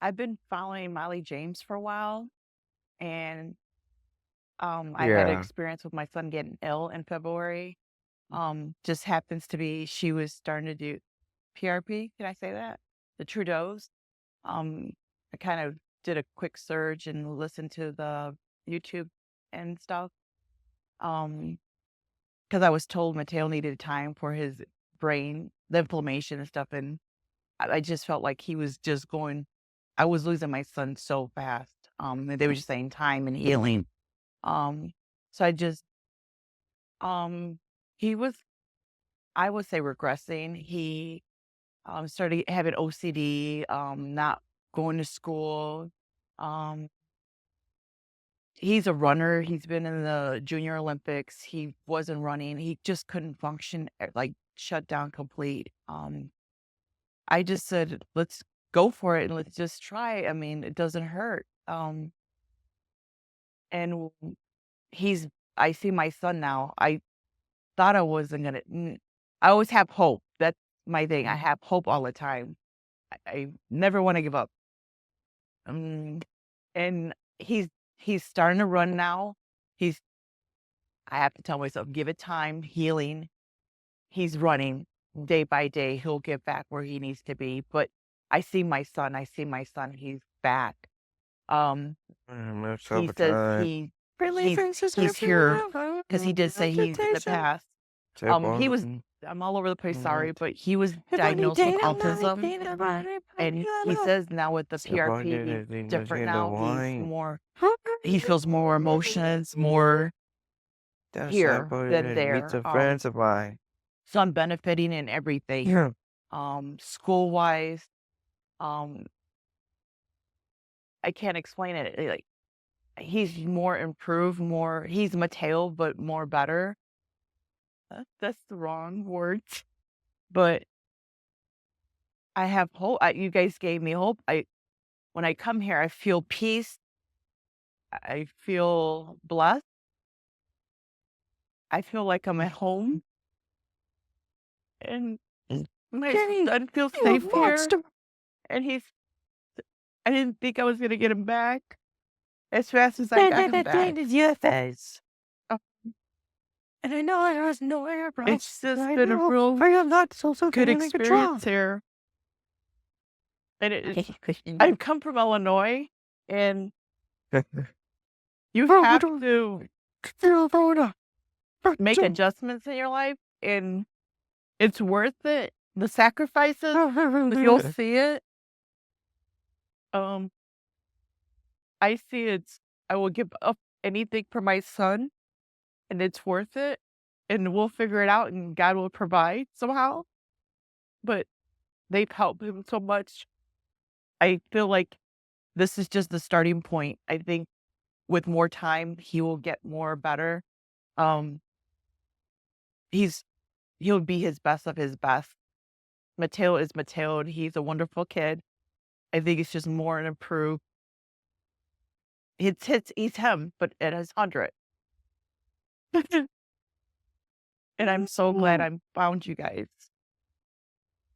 I've been following Molly James for a while, and I had an Yeah. experience with my son getting ill in February. Just happens to be she was starting to do PRP. Can I say that? The Trudeau's. Um, I kind of did a quick search and listened to the YouTube and stuff. Um, because I was told Mateo needed time for his brain, the inflammation and stuff, and I just felt like he was just going. I was losing my son so fast. And they were just saying time and healing. Um, so I just um he was, I would say, regressing. He started having OCD, not going to school. Um, he's a runner. He's been in the Junior Olympics. He wasn't running. He just couldn't function, like shut down complete. I just said, let's go for it and let's just try. I mean, it doesn't hurt. And he's, I see my son now. I thought I wasn't gonna, I always have hope. That's my thing. I have hope all the time. I never want to give up. Um, and he's starting to run now. He's, I have to tell myself, give it time, healing. He's running day by day. He'll get back where he needs to be. But I see my son. I see my son. He's back. Um, Most he of the says time. he's he's here because he did say he's in the past. Tip He on. was, I'm all over the place, sorry, but he was diagnosed with autism, and he says now with the Tip on PRP, he's different the now. He's wine. more, he feels more emotions, more That's here than meet there. some friends of mine. So I'm benefiting in everything. Yeah. School wise, um, I can't explain it. Like he's more improved, more he's Mateo, but more better. That's the wrong words, but I have hope. You guys gave me hope. When I come here, I feel peace. I feel blessed. I feel like I'm at home, and my son feels safe here. And he's, I didn't think I was gonna get him back as fast as I got him back. Your face. Uh, And I know there was no air, bro. It's just been a real I am not so good feeling experience here. And I've come from Illinois, and you have to make adjustments in your life, and it's worth it. The sacrifices, you'll see it. Um, I see it's, I will give up anything for my son, and it's worth it. And we'll figure it out, and God will provide somehow. But they've helped him so much. I feel like this is just the starting point. I think with more time, he will get more better. Um, he's he'll be his best of his best. Mateo is Mateo, and he's a wonderful kid. I think it's just more and improved. He's him, but at his 100. And I'm so glad I found you guys.